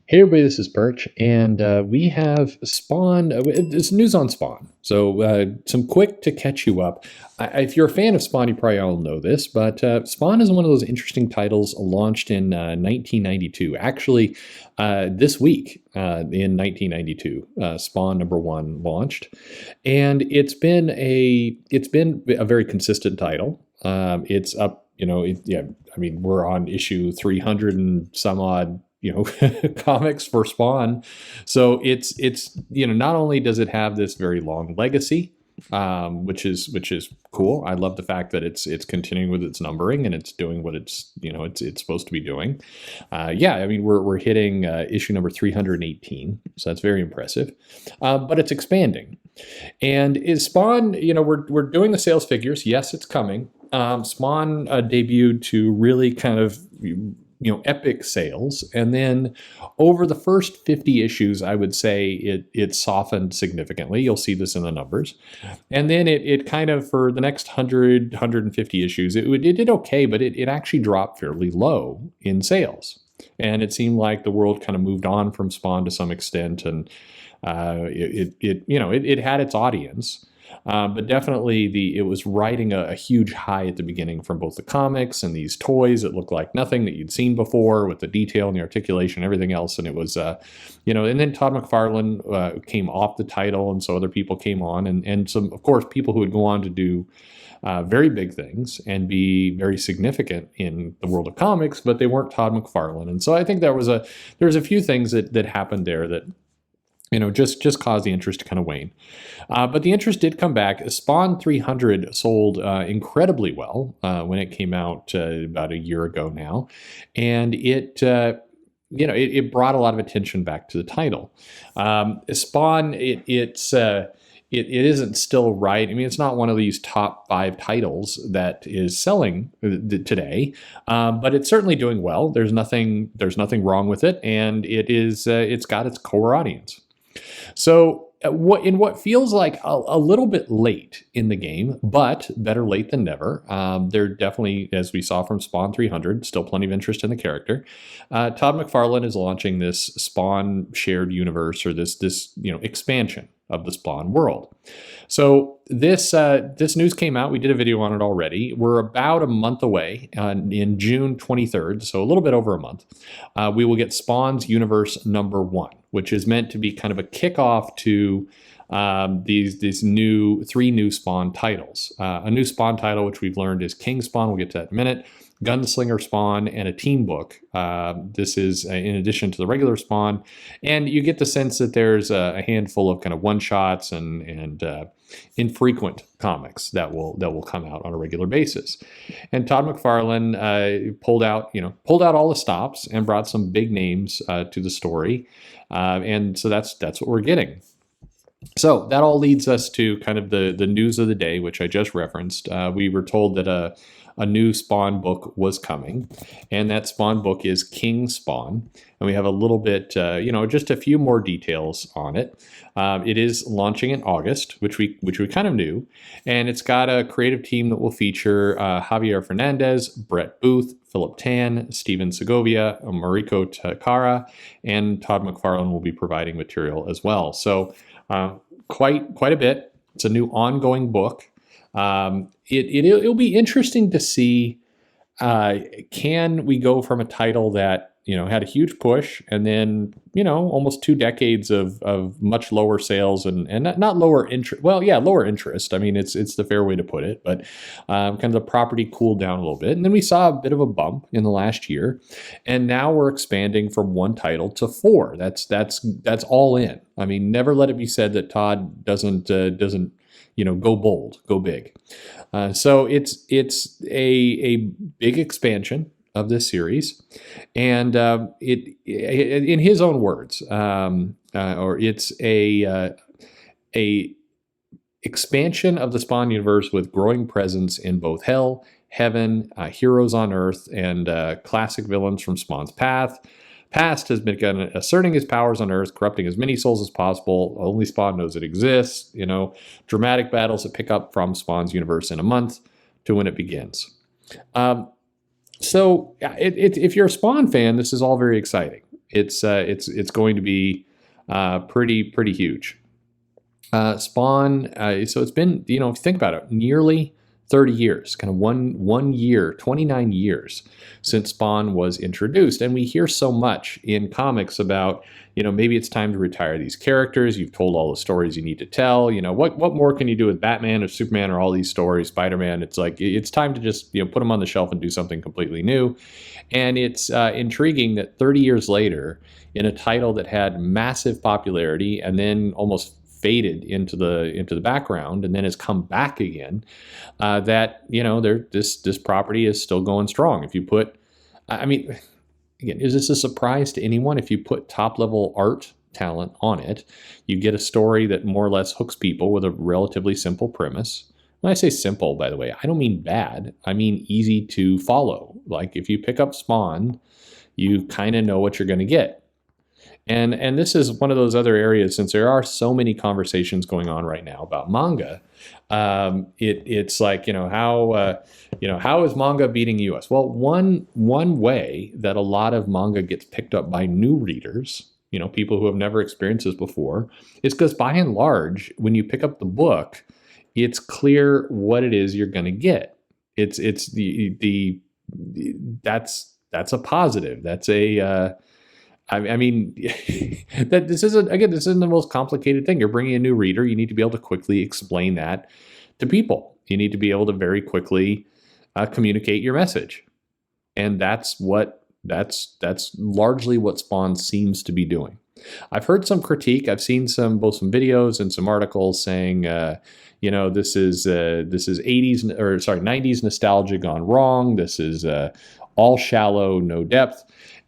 Hey everybody, this is Perch, and we have Spawn. It's news on Spawn. So, some quick to catch you up. If you're a fan of Spawn, you probably all know this, but Spawn is one of those interesting titles launched in 1992. Actually, this week in 1992, Spawn #1 launched, and it's been a very consistent title. It's up, yeah. I mean, we're on issue 300 and some odd comics for Spawn. So it's not only does it have this very long legacy, which is cool. I love the fact that it's continuing with its numbering and it's doing what it's supposed to be doing. Yeah, I mean we're hitting issue number 318, so that's very impressive. But it's expanding, and is Spawn. We're doing the sales figures. Yes, it's coming. Spawn debuted to really kind of epic sales, and then over the first 50 issues, I would say it softened significantly. You'll see this in the numbers, and then it kind of, for the next 150 issues, it did okay, but it actually dropped fairly low in sales, and it seemed like the world kind of moved on from Spawn to some extent, and it had its audience. But definitely, it was riding a huge high at the beginning from both the comics and these toys that looked like nothing that you'd seen before, with the detail and the articulation and everything else. And it was, and then Todd McFarlane came off the title, and so other people came on, and some, of course, people who would go on to do very big things and be very significant in the world of comics, but they weren't Todd McFarlane. And so I think there was a few things that happened there that just caused the interest to kind of wane. But the interest did come back. Spawn 300 sold incredibly well when it came out about a year ago now. And it brought a lot of attention back to the title. Spawn, it isn't still right. I mean, it's not one of these top 5 titles that is selling today, but it's certainly doing well. There's nothing wrong with it, and it's got its core audience. So what feels like a little bit late in the game, but better late than never. There definitely, as we saw from Spawn 300, still plenty of interest in the character. Todd McFarlane is launching this Spawn shared universe, or this expansion of the Spawn world. So this news came out. We did a video on it already. We're about a month away. In June 23rd, so a little bit over a month, we will get Spawn's Universe #1, which is meant to be kind of a kickoff to these 3 new Spawn titles. A new Spawn title, which we've learned, is King Spawn. We'll get to that in a minute. Gunslinger Spawn, and a team book. This is in addition to the regular Spawn, and you get the sense that there's a handful of kind of one-shots and infrequent comics that will come out on a regular basis. And Todd McFarlane pulled out all the stops and brought some big names to the story, and so that's what we're getting. So that all leads us to kind of the news of the day, which I just referenced. We were told that a new Spawn book was coming, and that Spawn book is King Spawn, and we have a little bit, just a few more details on it. It is launching in August, which we kind of knew, and it's got a creative team that will feature Javier Fernandez, Brett Booth, Philip Tan, Steven Segovia, Mariko Takara, and Todd McFarlane will be providing material as well. So quite a bit. It's a new ongoing book. It'll be interesting to see, can we go from a title that had a huge push, and then almost 2 decades of much lower sales and not lower interest. Well, yeah, lower interest. I mean, it's the fair way to put it, but kind of the property cooled down a little bit, and then we saw a bit of a bump in the last year, and now we're expanding from 1 title to 4. That's all in. I mean, never let it be said that Todd doesn't go bold, go big. So it's a big expansion of this series, and in his own words, or it's a expansion of the Spawn universe with growing presence in both hell, heaven, heroes on earth, and classic villains from Spawn's past has begun asserting his powers on Earth, corrupting as many souls as possible. Only Spawn knows it exists. Dramatic battles that pick up from Spawn's universe in a month to when it begins. So if you're a Spawn fan, this is all very exciting. It's going to be pretty huge. Spawn. So it's been, if you think about it, nearly 30 years, kind of one year, 29 years since Spawn was introduced. And we hear so much in comics about, maybe it's time to retire these characters. You've told all the stories you need to tell. What more can you do with Batman or Superman or all these stories, Spider-Man? It's like, it's time to just, put them on the shelf and do something completely new. And it's intriguing that 30 years later, in a title that had massive popularity and then almost faded into the background and then has come back again, that this property is still going strong. If you put, I mean, again, is this a surprise to anyone? If you put top level art talent on it, you get a story that more or less hooks people with a relatively simple premise. When I say simple, by the way, I don't mean bad. I mean easy to follow. Like if you pick up Spawn, you kind of know what you're going to get. And this is one of those other areas, since there are so many conversations going on right now about manga. It's like, how is manga beating US? Well, one way that a lot of manga gets picked up by new readers, people who have never experienced this before, is because by and large, when you pick up the book, it's clear what it is you're going to get. It's that's a positive. That's a I mean, that this isn't the most complicated thing. You're bringing a new reader. You need to be able to quickly explain that to people. You need to be able to very quickly communicate your message, and that's largely what Spawn seems to be doing. I've heard some critique. I've seen both some videos and some articles saying, this is 90s nostalgia gone wrong. This is all shallow, no depth.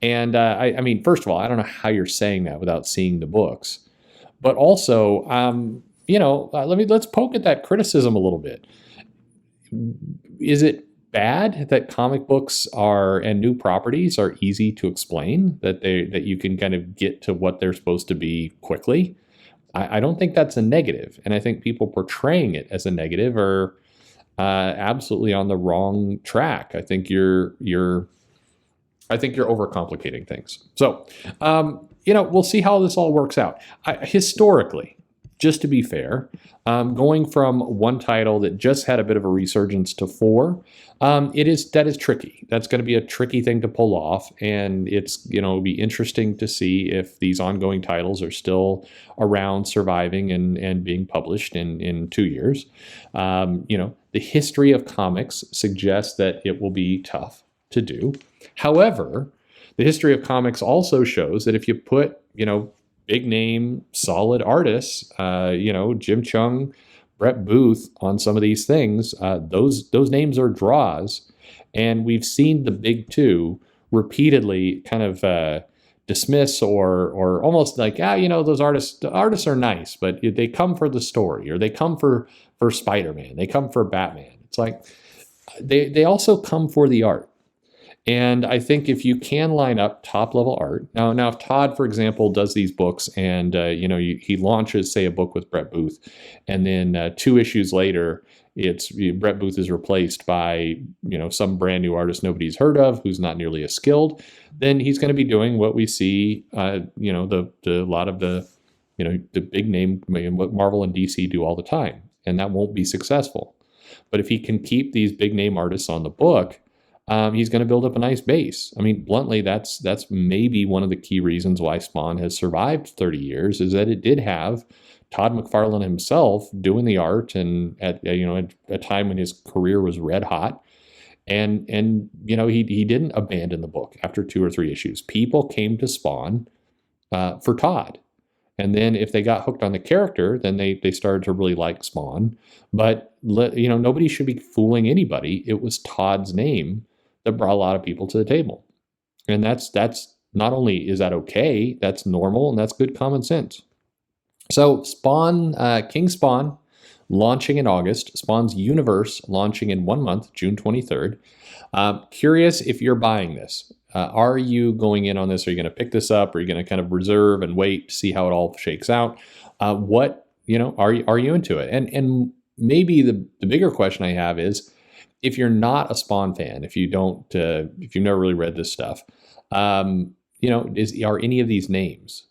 And I mean, first of all, I don't know how you're saying that without seeing the books. But also, let's poke at that criticism a little bit. Is it bad that comic books and new properties are easy to explain, that you can kind of get to what they're supposed to be quickly? I don't think that's a negative, and I think people portraying it as a negative are absolutely on the wrong track. I think you're overcomplicating things. So, we'll see how this all works out. Historically, just to be fair, going from one title that just had a bit of a resurgence to 4, that is tricky. That's going to be a tricky thing to pull off, and it'll be interesting to see if these ongoing titles are still around, surviving and being published in 2 years. The history of comics suggests that it will be tough to do. However, the history of comics also shows that if you put, big name, solid artists, Jim Chung, Brett Booth on some of these things, those names are draws. And we've seen the big two repeatedly kind of dismiss or almost like, those artists are nice, but they come for the story, or they come for Spider-Man, they come for Batman. It's like they also come for the art. And I think if you can line up top level art, now if Todd, for example, does these books and he launches, say, a book with Brett Booth, and then 2 issues later, Brett Booth is replaced by some brand new artist nobody's heard of, who's not nearly as skilled, then he's going to be doing what we see, a lot of the big name, what Marvel and DC do all the time, and that won't be successful. But if he can keep these big name artists on the book, he's going to build up a nice base. I mean, bluntly, that's maybe one of the key reasons why Spawn has survived 30 years, is that it did have Todd McFarlane himself doing the art, and at a time when his career was red hot, and he didn't abandon the book after 2 or 3 issues. People came to Spawn for Todd. And then if they got hooked on the character, then they started to really like Spawn. But nobody should be fooling anybody. It was Todd's name that brought a lot of people to the table. And that's not only is that okay, that's normal, and that's good common sense. So Spawn, King Spawn, launching in August. Spawn's Universe launching in 1 month, June 23rd. Curious if you're buying this. Are you going in on this? Are you going to pick this up? Are you going to kind of reserve and wait to see how it all shakes out? Are you into it? And maybe the bigger question I have is, if you're not a Spawn fan, if you've never really read this stuff, are any of these names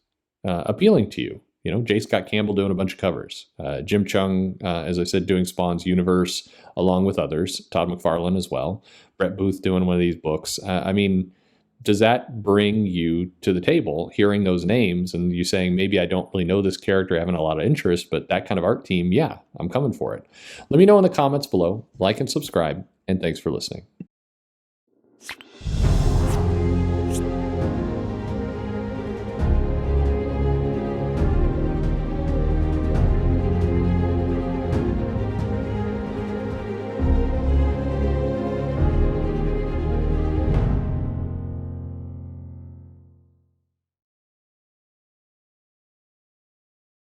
appealing to you? J. Scott Campbell doing a bunch of covers, Jim Chung, as I said, doing Spawn's Universe along with others, Todd McFarlane as well, Brett Booth doing one of these books. Does that bring you to the table, hearing those names and you saying, maybe I don't really know this character, having a lot of interest, but that kind of art team, yeah, I'm coming for it. Let me know in the comments below, like and subscribe, and thanks for listening.